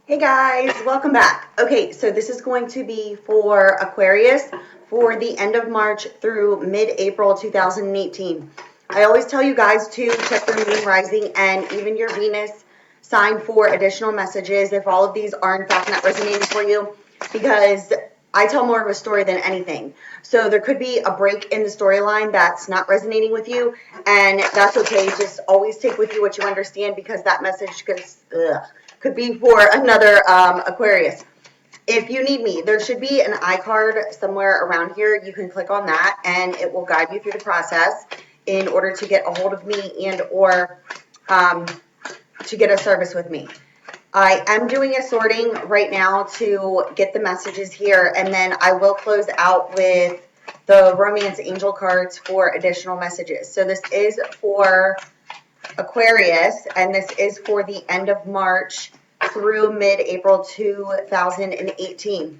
Hey guys, welcome back. Okay, so this is going to be for Aquarius for the end of March through mid-April 2018. I always tell you guys to check your moon rising and even your Venus sign for additional messages if all of these are in fact not resonating for you, because I tell more of a story than anything. So there could be a break in the storyline that's not resonating with you, and that's okay. Just always take with you what you understand, because that message could be for another Aquarius. If you need me, there should be an iCard somewhere around here. You can click on that and it will guide you through the process in order to get a hold of me and or to get a service with me. I am doing a sorting right now to get the messages here, and then I will close out with the romance angel cards for additional messages. So this is for Aquarius, and this is for the end of March through mid-April 2018.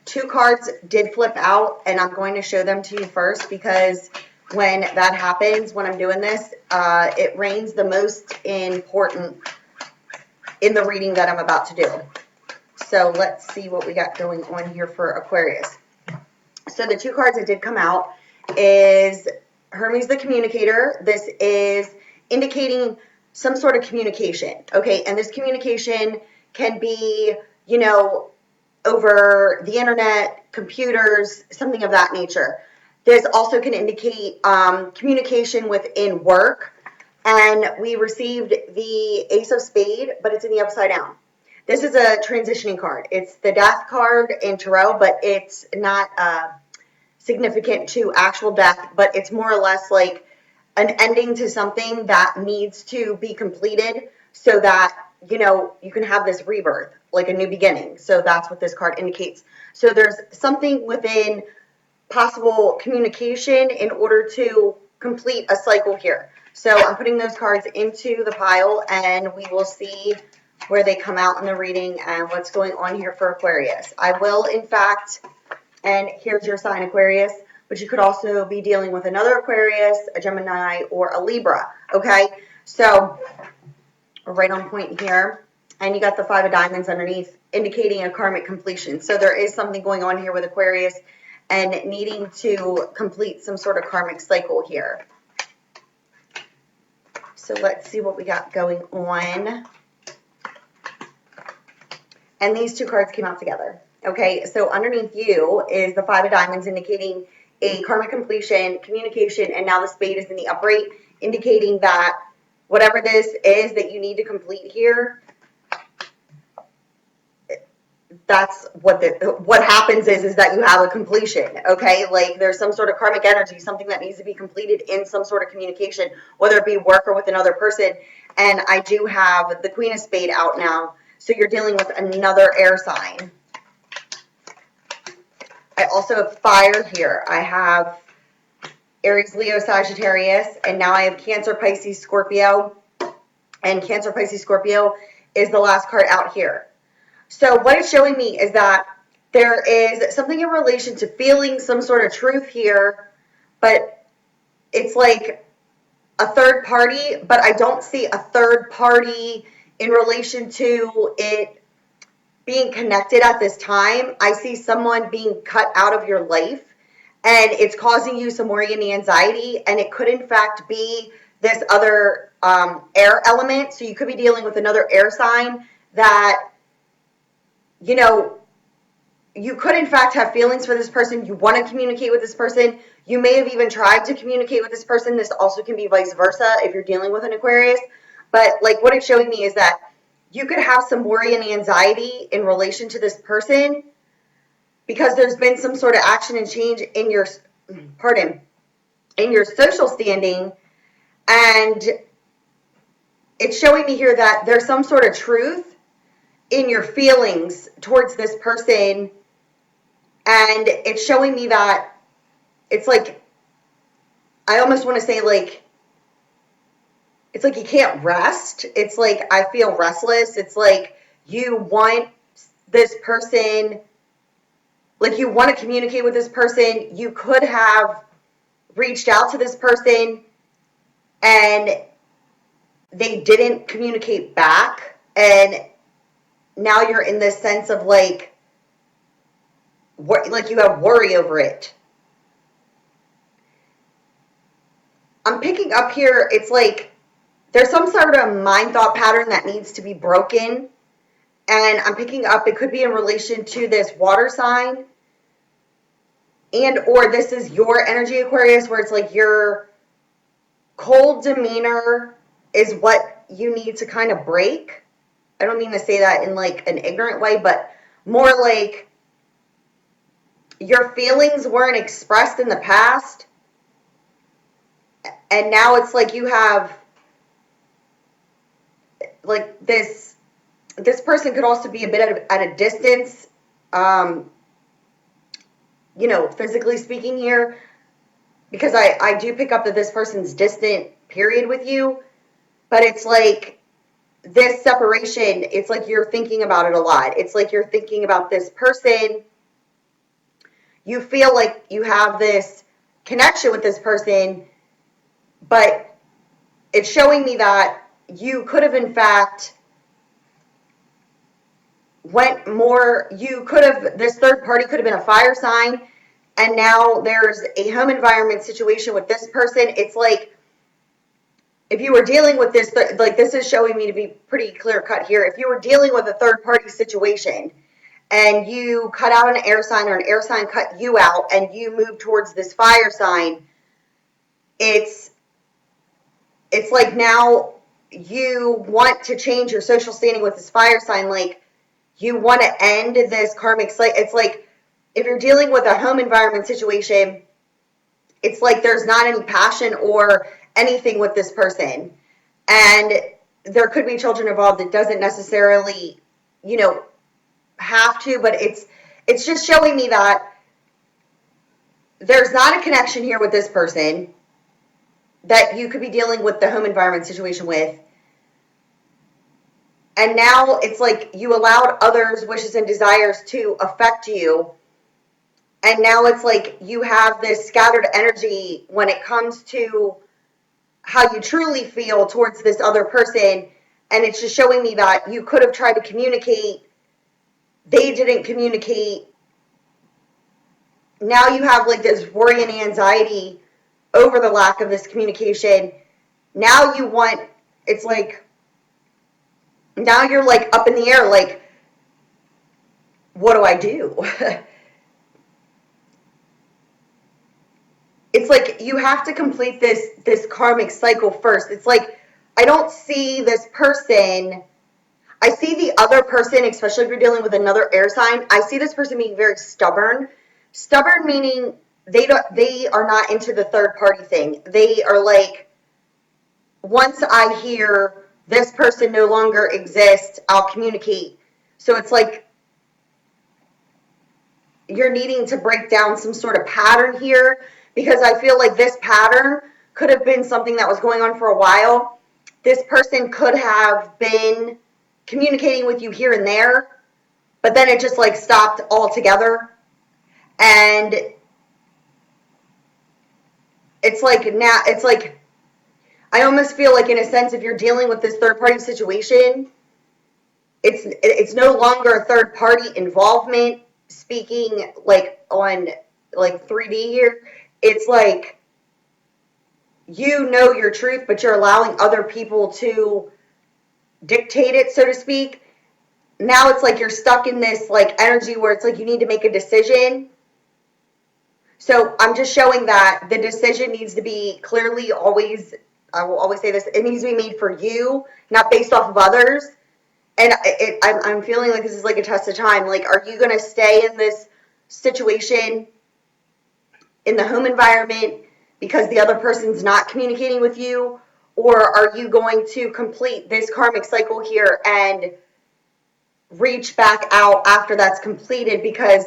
Two cards did flip out, and I'm going to show them to you first, because when that happens, when I'm doing this, it reigns the most important in the reading that I'm about to do. So let's see what we got going on here for Aquarius. So the two cards that did come out is Hermes the Communicator. This is indicating some sort of communication, okay? And this communication can be, over the internet, computers, something of that nature. This also can indicate communication within work. And we received the Ace of Spades, but it's in the upside down. This is a transitioning card. It's the Death card in Tarot, but it's not significant to actual death, but it's more or less like an ending to something that needs to be completed so that, you can have this rebirth, like a new beginning. So that's what this card indicates. So there's something within possible communication in order to complete a cycle here. So I'm putting those cards into the pile, and we will see where they come out in the reading and what's going on here for Aquarius. I will, in fact, and here's your sign, Aquarius, but you could also be dealing with another Aquarius, a Gemini, or a Libra, okay? So we're right on point here. And you got the Five of Diamonds underneath, indicating a karmic completion. So there is something going on here with Aquarius and needing to complete some sort of karmic cycle here. So let's see what we got going on. And these two cards came out together. Okay, so underneath you is the Five of Diamonds, indicating a karmic completion, communication, and now the Spade is in the upright, indicating that whatever this is that you need to complete here, that's what happens is that you have a completion, okay? Like there's some sort of karmic energy, something that needs to be completed in some sort of communication, whether it be work or with another person. And I do have the Queen of Spades out now, so you're dealing with another air sign. I also have fire here. I have Aries, Leo, Sagittarius, and now I have Cancer, Pisces, Scorpio. And Cancer, Pisces, Scorpio is the last card out here. So what it's showing me is that there is something in relation to feeling some sort of truth here, but it's like a third party, but I don't see a third party in relation to it being connected at this time. I see someone being cut out of your life, and it's causing you some worry and anxiety, and it could in fact be this other air element. So you could be dealing with another air sign that, you could in fact have feelings for this person. You want to communicate with this person. You may have even tried to communicate with this person. This also can be vice versa if you're dealing with an Aquarius. But like what it's showing me is that you could have some worry and anxiety in relation to this person because there's been some sort of action and change in your, in your social standing. And it's showing me here that there's some sort of truth in your feelings towards this person. And it's showing me that it's like, I almost want to say like, it's like you can't rest. It's like I feel restless. It's like you want this person, like you want to communicate with this person. You could have reached out to this person and they didn't communicate back. And now you're in this sense of like you have worry over it. I'm picking up here, it's like there's some sort of mind thought pattern that needs to be broken. And I'm picking up, it could be in relation to this water sign. And or this is your energy, Aquarius, where it's like your cold demeanor is what you need to kind of break. I don't mean to say that in like an ignorant way, but more like your feelings weren't expressed in the past. And now it's like you have like this person could also be a bit at a distance, you know, physically speaking here, because I do pick up that this person's distant period with you, but it's like this separation, it's like you're thinking about it a lot. It's like you're thinking about this person. You feel like you have this connection with this person, but it's showing me that you could have, in fact, went more, this third party could have been a fire sign, and now there's a home environment situation with this person. It's like, if you were dealing with this, like this is showing me to be pretty clear cut here. If you were dealing with a third party situation and you cut out an air sign or an air sign cut you out and you move towards this fire sign, it's like now you want to change your social standing with this fire sign. Like you want to end this karmic cycle. It's like if you're dealing with a home environment situation, it's like there's not any passion or anything with this person. And there could be children involved. It doesn't necessarily, you know, have to, but it's just showing me that there's not a connection here with this person that you could be dealing with the home environment situation with. And now it's like you allowed others' wishes and desires to affect you. And now it's like you have this scattered energy when it comes to how you truly feel towards this other person. And it's just showing me that you could have tried to communicate. They didn't communicate. Now you have like this worry and anxiety over the lack of this communication. Now you want, it's like, now you're like up in the air, like, what do I do? It's like you have to complete this karmic cycle first. It's like I don't see this person. I see the other person, especially if you're dealing with another air sign. I see this person being very stubborn. Stubborn meaning they are not into the third party thing. They are like, once I hear this person no longer exists, I'll communicate. So it's like you're needing to break down some sort of pattern here, because I feel like this pattern could have been something that was going on for a while. This person could have been communicating with you here and there, but then it just like stopped altogether. And it's like now, it's like, I almost feel like in a sense, if you're dealing with this third party situation, it's no longer a third party involvement, speaking like on like 3D here. It's like you know your truth, but you're allowing other people to dictate it, so to speak. Now it's like you're stuck in this like energy where it's like you need to make a decision. So I'm just showing that the decision needs to be clearly always, I will always say this, it needs to be made for you, not based off of others. And I'm feeling like this is like a test of time. Like, are you going to stay in this situation in the home environment because the other person's not communicating with you? Or are you going to complete this karmic cycle here and reach back out after that's completed? Because,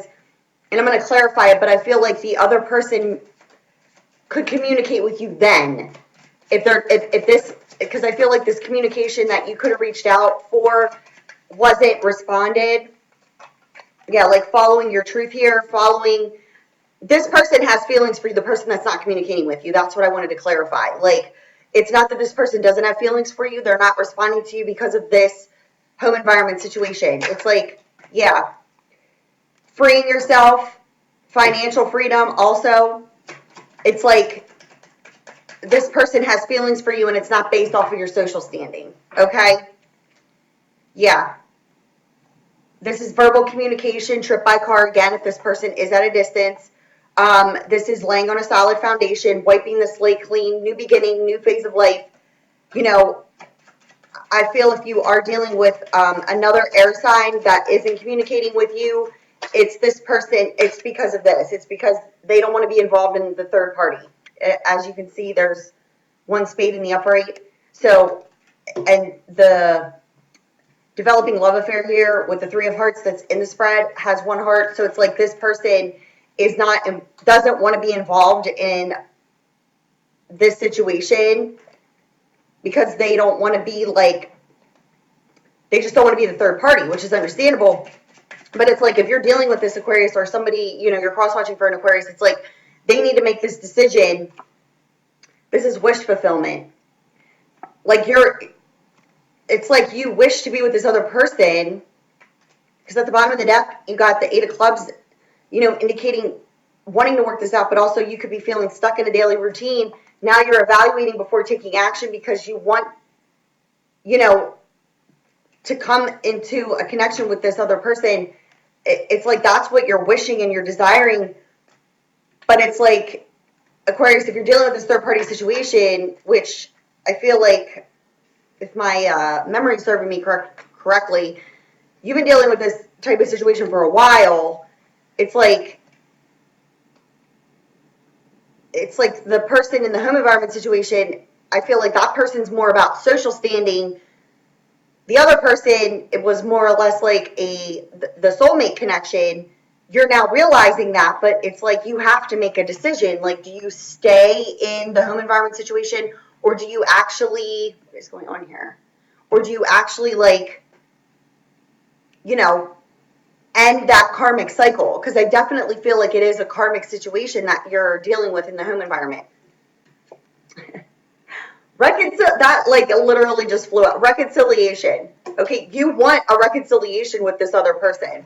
and I'm going to clarify it, but I feel like the other person could communicate with you then. If this, because I feel like this communication that you could have reached out for wasn't responded. Yeah, like following your truth here, this person has feelings for you, the person that's not communicating with you. That's what I wanted to clarify. Like, it's not that this person doesn't have feelings for you. They're not responding to you because of this home environment situation. It's like, yeah, freeing yourself, financial freedom also. It's like this person has feelings for you and it's not based off of your social standing, okay? Yeah. This is verbal communication, trip by car again if this person is at a distance. This is laying on a solid foundation, wiping the slate clean, new beginning, new phase of life. You know, I feel if you are dealing with another air sign that isn't communicating with you, it's this person, it's because of this. It's because they don't want to be involved in the third party. As you can see, there's one spade in the upright. So, and the developing love affair here with the 3 of hearts that's in the spread has 1 heart. So it's like this person is not, doesn't want to be involved in this situation because they don't want to be like, they just don't want to be the third party, which is understandable. But it's like if you're dealing with this Aquarius or somebody, you know, you're cross-watching for an Aquarius, it's like they need to make this decision. This is wish fulfillment. Like it's like you wish to be with this other person because at the bottom of the deck, you got the 8 of clubs, you know, indicating wanting to work this out, but also you could be feeling stuck in a daily routine. Now you're evaluating before taking action because you want, you know, to come into a connection with this other person. It's like that's what you're wishing and you're desiring. But it's like, Aquarius, if you're dealing with this third-party situation, which I feel like, if my memory is serving me correctly, you've been dealing with this type of situation for a while. It's like the person in the home environment situation, I feel like that person's more about social standing. The other person, it was more or less like the soulmate connection. You're now realizing that, but it's like you have to make a decision. Like, do you stay in the home environment situation, or do you actually, what is going on here? Or do you actually, like, you know, end that karmic cycle? Because I definitely feel like it is a karmic situation that you're dealing with in the home environment. That like literally just flew out. Reconciliation. Okay, you want a reconciliation with this other person.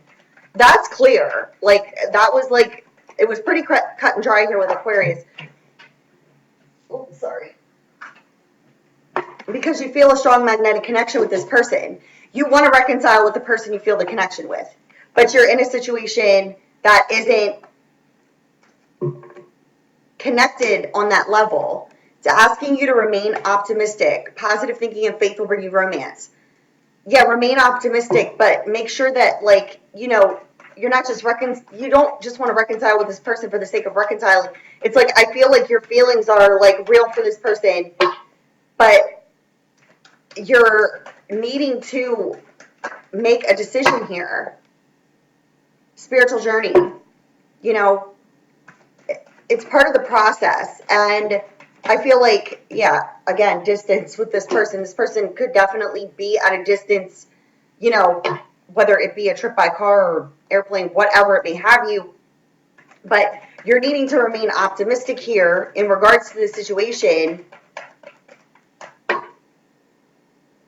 That's clear. Like that was like, it was pretty cut and dry here with Aquarius. Oh, sorry. Because you feel a strong magnetic connection with this person. You want to reconcile with the person you feel the connection with. But you're in a situation that isn't connected on that level. It's asking you to remain optimistic. Positive thinking and faith will bring you romance. Yeah, remain optimistic, but make sure that, like, you know, you're not just you don't just want to reconcile with this person for the sake of reconciling. It's like, I feel like your feelings are, like, real for this person, but you're needing to make a decision here. Spiritual journey, you know, it's part of the process. And I feel like, yeah, again, distance with this person. This person could definitely be at a distance, you know, whether it be a trip by car or airplane, whatever it may have you. But you're needing to remain optimistic here in regards to this situation.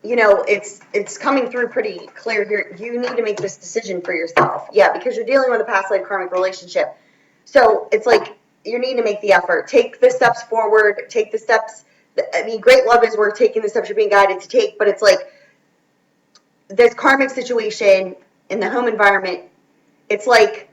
You know, it's coming through pretty clear here. You need to make this decision for yourself. Yeah, because you're dealing with a past life karmic relationship. So it's like you need to make the effort. Take the steps forward. Take the steps. I mean, great love is worth taking the steps you're being guided to take. But it's like this karmic situation in the home environment. It's like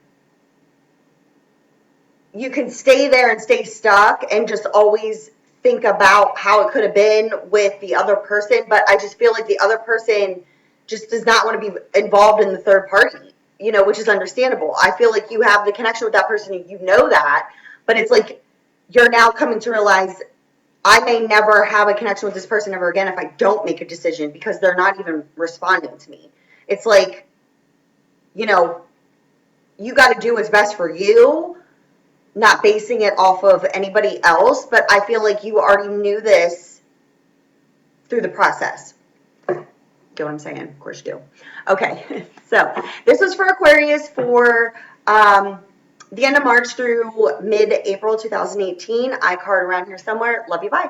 you can stay there and stay stuck and just always think about how it could have been with the other person, but I just feel like the other person just does not want to be involved in the third party, you know, which is understandable. I feel like you have the connection with that person and you know that, but it's like you're now coming to realize I may never have a connection with this person ever again if I don't make a decision because they're not even responding to me. It's like, you know, you got to do what's best for you, not basing it off of anybody else, but I feel like you already knew this through the process. Get what I'm saying? Of course you do. Okay, so this was for Aquarius for the end of March through mid-April 2018. I card around here somewhere. Love you, bye.